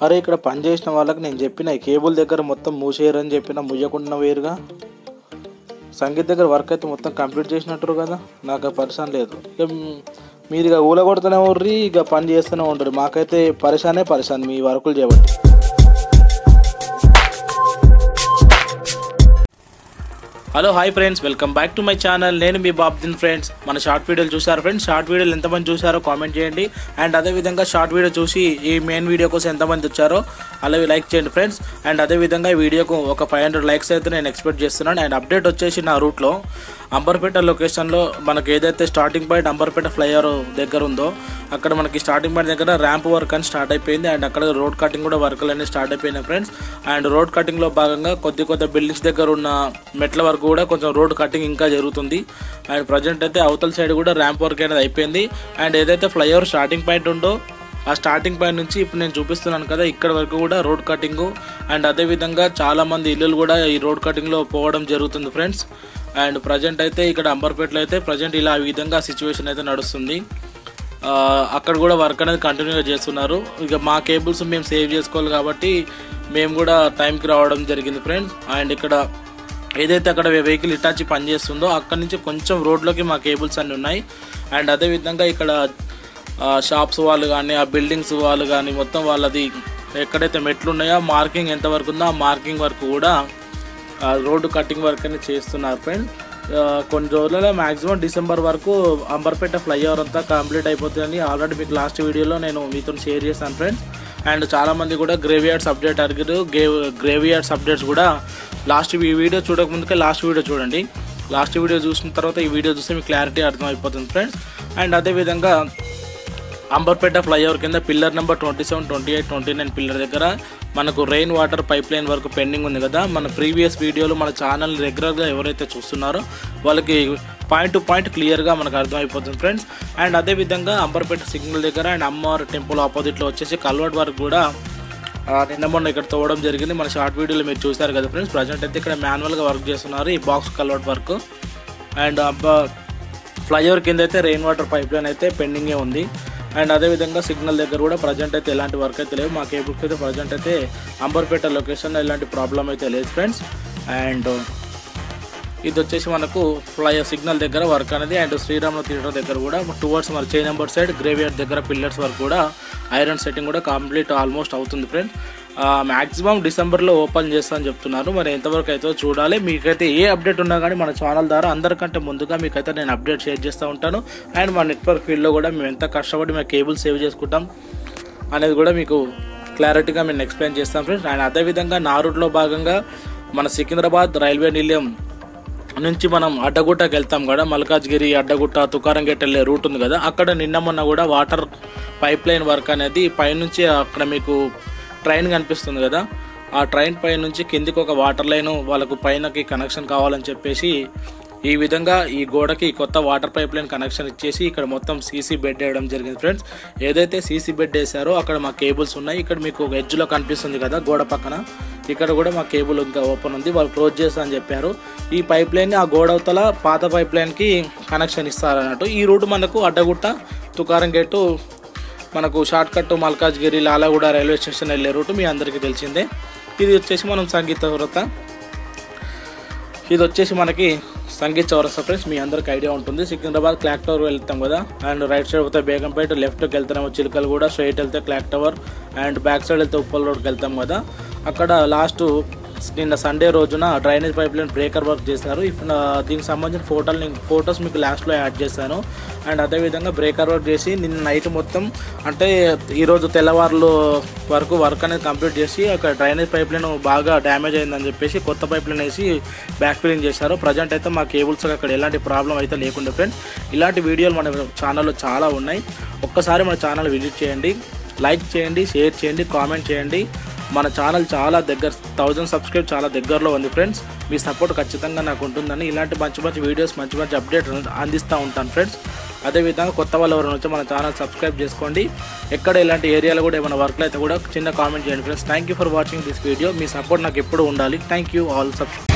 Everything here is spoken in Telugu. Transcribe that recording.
అరే ఇక్కడ పని చేసిన వాళ్ళకి నేను చెప్పిన ఈ కేబుల్ దగ్గర మొత్తం మూసేయరని చెప్పిన, ముయ్యకుండా వేరుగా. సంగీత్ దగ్గర వర్క్ అయితే మొత్తం కంప్లీట్ చేసినట్టు కదా, నాకు పరిశాన్ లేదు. ఇక మీరు ఇక ఊల కొడుతూనే ఉర్రి ఇక పని చేస్తూనే ఉంటారు. మాకైతే పరిశాన్ మీ వర్కులు చేయబట్టి. Hello hi friends, welcome back to my channel. నేను మీ బాబ్దిన్ ఫ్రెండ్స్. మన షార్ట్ వీడియోలు చూసారు ఫ్రెండ్స్. షార్ట్ వీడియోలు ఎంతమంది చూసారో కామెంట్ చేయండి. అండ్ అదేవిధంగా షార్ట్ వీడియో చూసి ఈ మెయిన్ వీడియో కోసం ఎంతమంది వచ్చారో అలాగే లైక్ చేయండి ఫ్రెండ్స్. అండ్ అదేవిధంగా ఈ వీడియోకు ఒక 500 లైక్స్ అయితే నేను ఎక్స్పెక్ట్ చేస్తున్నాను. అండ్ అప్డేట్ వచ్చేసి నా రూట్లో అంబర్పేట లొకేషన్లో మనకి ఏదైతే స్టార్టింగ్ పాయింట్ అంబర్పేట ఫ్లైఓవర్ దగ్గర ఉందో అక్కడ మనకి స్టార్టింగ్ పాయింట్ దగ్గర ర్యాంప్ వర్క్ అని స్టార్ట్ అయిపోయింది. అండ్ అక్కడ రోడ్ కటింగ్ కూడా వర్క్లు అనేవి స్టార్ట్ అయిపోయినాయి ఫ్రెండ్స్. అండ్ రోడ్ కటింగ్లో భాగంగా కొద్ది బిల్డింగ్స్ దగ్గర ఉన్న మెట్ల వరకు కూడా కొంచెం రోడ్ కటింగ్ ఇంకా జరుగుతుంది. అండ్ ప్రజెంట్ అయితే అవతల సైడ్ కూడా ర్యాంప్ వర్క్ అనేది అయిపోయింది. అండ్ ఏదైతే ఫ్లైఓవర్ స్టార్టింగ్ పాయింట్ ఉందో ఆ స్టార్టింగ్ పాయింట్ నుంచి ఇప్పుడు నేను చూపిస్తున్నాను కదా ఇక్కడ వరకు కూడా రోడ్ కటింగ్. అండ్ అదేవిధంగా చాలామంది ఇల్లులు కూడా ఈ రోడ్ కటింగ్లో పోవడం జరుగుతుంది ఫ్రెండ్స్. అండ్ ప్రజెంట్ అయితే ఇక్కడ అంబర్పేటలో అయితే ప్రజెంట్ ఇలా ఈ విధంగా సిచ్యువేషన్ అయితే నడుస్తుంది. అక్కడ కూడా వర్క్ అనేది కంటిన్యూగా చేస్తున్నారు. ఇక మా కేబుల్స్ మేము సేవ్ చేసుకోవాలి కాబట్టి మేము కూడా టైంకి రావడం జరిగింది ఫ్రెండ్స్. అండ్ ఇక్కడ ఏదైతే అక్కడ వెహికల్ ఇటాచి పనిచేస్తుందో అక్కడ నుంచి కొంచెం రోడ్లోకి మా కేబుల్స్ అన్నీ ఉన్నాయి. అండ్ అదేవిధంగా ఇక్కడ షాప్స్ వాళ్ళు కానీ ఆ బిల్డింగ్స్ వాళ్ళు కానీ మొత్తం వాళ్ళది ఎక్కడైతే మెట్లు ఉన్నాయో మార్కింగ్ ఎంతవరకు ఉందో ఆ మార్కింగ్ వరకు కూడా రోడ్డు కటింగ్ వర్క్ అనేది చేస్తున్నారు ఫ్రెండ్స్. కొన్ని రోజులలో మ్యాక్సిమం డిసెంబర్ వరకు అంబర్పేట ఫ్లైఓవర్ అంతా కంప్లీట్ అయిపోతుందని ఆల్రెడీ మీకు లాస్ట్ వీడియోలో నేను మీతో షేర్ చేశాను ఫ్రెండ్స్. అండ్ చాలామంది కూడా గ్రేవ్యార్డ్స్ అప్డేట్ అడిగారు. గ్రేవ్యార్డ్స్ అప్డేట్స్ కూడా ఈ వీడియో చూడకముందుకే లాస్ట్ వీడియో చూడండి. లాస్ట్ వీడియో చూసిన తర్వాత ఈ వీడియో చూస్తే మీకు క్లారిటీ అర్థమైపోతుంది ఫ్రెండ్స్. అండ్ అదేవిధంగా అంబర్పేట ఫ్లైఓవర్ కింద పిల్లర్ నెంబర్ 27, 28, 29 పిల్లర్ దగ్గర మనకు రెయిన్ వాటర్ పైప్ లైన్ వరకు పెండింగ్ ఉంది కదా. మన ప్రీవియస్ వీడియోలు మన ఛానల్ రెగ్యులర్గా ఎవరైతే చూస్తున్నారో వాళ్ళకి పాయింట్ టు పాయింట్ క్లియర్గా మనకు అర్థమైపోతుంది ఫ్రెండ్స్. అండ్ అదేవిధంగా అంబర్పేట సిగ్నల్ దగ్గర అండ్ అమ్మవారి టెంపుల్ ఆపోజిట్లో వచ్చేసి కల్వర్ట్ వరకు కూడా నిన్న మొన్న ఇక్కడ తోవడం జరిగింది. మన షార్ట్ వీడియోలో మీరు చూసారు కదా ఫ్రెండ్స్. ప్రజెంట్ అయితే ఇక్కడ మాన్యువల్గా వర్క్ చేస్తున్నారు ఈ box culvert work. And flyover కింద అయితే రెయిన్ వాటర్ పైప్ లైన్ అయితే పెండింగే ఉంది. అండ్ అదేవిధంగా సిగ్నల్ దగ్గర కూడా ప్రజెంట్ అయితే ఎలాంటి వర్క్ అయితే లేవు. మా కేబుల్కి అయితే ప్రజెంట్ అయితే అంబర్పేట లొకేషన్లో ఎలాంటి ప్రాబ్లం అయితే లేదు ఫ్రెండ్స్. అండ్ ఇది వచ్చేసి మనకు సిగ్నల్ దగ్గర వర్క్ అనేది. అండ్ శ్రీరామ థియేటర్ దగ్గర కూడా టువర్డ్స్ మన చైన్ నెంబర్ సైడ్ గ్రేవ్యార్డ్ దగ్గర పిల్లర్స్ వరకు కూడా ఐరన్ సెట్టింగ్ కూడా కంప్లీట్ ఆల్మోస్ట్ అవుతుంది ఫ్రెండ్స్. మ్యాక్సిమం డిసెంబర్లో ఓపెన్ చేస్తా అని చెప్తున్నారు. మరి ఎంతవరకు అయితే చూడాలి. మీకైతే ఏ అప్డేట్ ఉన్నా కానీ మన ఛానల్ ద్వారా అందరికంటే ముందుగా మీకైతే నేను అప్డేట్ షేర్ చేస్తూ ఉంటాను. అండ్ మా నెట్వర్క్ ఫీల్డ్లో కూడా మేము ఎంత కష్టపడి మేము కేబుల్ సేవ్ చేసుకుంటాం అనేది కూడా మీకు క్లారిటీగా మేము ఎక్స్ప్లెయిన్ చేస్తాం ఫ్రెండ్స్. అండ్ అదేవిధంగా నా రూట్లో భాగంగా మన సికింద్రాబాద్ రైల్వే నిలయం నుంచి మనం అడ్డగుట్టకి వెళ్తాం కదా, మల్కాజ్గిరి అడ్డగుట్ట తుకారంగేట్ వెళ్ళే రూట్ ఉంది కదా, అక్కడ నిన్న మొన్న కూడా వాటర్ పైప్ లైన్ వర్క్ అనేది పైనుంచి అక్కడ మీకు ట్రైన్ కనిపిస్తుంది కదా, ఆ ట్రైన్ పై నుంచి కిందికి ఒక వాటర్ లైన్ వాళ్ళకు పైనకి కనెక్షన్ కావాలని చెప్పేసి ఈ విధంగా ఈ గోడకి కొత్త వాటర్ పైప్ లైన్ కనెక్షన్ ఇచ్చేసి ఇక్కడ మొత్తం సీసీ బెడ్ వేయడం జరిగింది ఫ్రెండ్స్. ఏదైతే సీసీ బెడ్ వేసారో అక్కడ మా కేబుల్స్ ఉన్నాయి. ఇక్కడ మీకు ఒక ఎడ్జ్లో కనిపిస్తుంది కదా గోడ పక్కన, ఇక్కడ కూడా మా కేబుల్ ఇంకా ఓపెన్ ఉంది. వాళ్ళు క్లోజ్ చేస్తా అని చెప్పారు. ఈ పైప్ లైన్ ఆ గోడ అవతల పాత పైప్ లైన్కి కనెక్షన్ ఇస్తారన్నట్టు. ఈ రూట్ మనకు అడ్డగుట్ట తుకారంగేటు మనకు short cut Malkajgiri Lalaguda railway station వెళ్ళే రూట్ మీ అందరికీ తెలిసిందే. ఇది వచ్చేసి మనం సంగీత చౌరస్తా, ఇది వచ్చేసి మనకి సంగీత్ చౌరస్తా ఫ్రెండ్స్. మీ అందరికి ఐడియా ఉంటుంది. సికింద్రాబాద్ క్లాక్ టవర్ వెళ్తాం కదా, అండ్ రైట్ సైడ్ పోతే బేగంపేట, లెఫ్ట్కి వెళ్తామో చిలకలు కూడా, స్ట్రైట్ వెళ్తే clock tower, and back side వెళ్తే ఉప్పల్ రోడ్కి వెళ్తాం కదా. అక్కడ లాస్ట్ నిన్న సండే రోజున drainage pipe line breaker work చేశారు. దీనికి సంబంధించిన ఫొటోస్ మీకు లాస్ట్లో యాడ్ చేశాను. అండ్ అదేవిధంగా బ్రేకర్ వర్క్ చేసి నిన్న నైట్ మొత్తం అంటే ఈరోజు తెల్లవారులు వరకు వర్క్ అనేది కంప్లీట్ చేసి అక్కడ డ్రైనేజ్ పైప్ లైన్ బాగా డ్యామేజ్ అయిందని చెప్పేసి కొత్త పైప్ లైన్ వేసి బ్యాక్ ఫిల్లింగ్ చేశారు. ప్రజెంట్ అయితే మా కేబుల్స్ అక్కడ ఎలాంటి ప్రాబ్లం అయితే లేకుండా ఫ్రెండ్స్. ఇలాంటి వీడియోలు మన ఛానల్లో చాలా ఉన్నాయి. ఒక్కసారి మన ఛానల్ విజిట్ చేయండి, లైక్ చేయండి, షేర్ చేయండి, కామెంట్ చేయండి. మన ఛానల్ చాలా 1000 సబ్స్క్రైబ్ చాలా దగ్గరలో ఉంది ఫ్రెండ్స్. మీ సపోర్ట్ ఖచ్చితంగా నాకు ఉంటుందని ఇలాంటి మంచి వీడియోస్ మంచి అప్డేట్ అందిస్తూ ఉంటాను ఫ్రెండ్స్. అదేవిధంగా కొత్త వాళ్ళు ఎవరైనా వచ్చి మన ఛానల్ సబ్స్క్రైబ్ చేసుకోండి. ఎక్కడ ఇలాంటి ఏరియాలో కూడా ఏమైనా వర్క్లు అయితే కూడా చిన్న కామెంట్ చేయండి friends. Thank you for watching this video. Me support నాకు ఎప్పుడు ఉండాలి. Thank you all subscribe.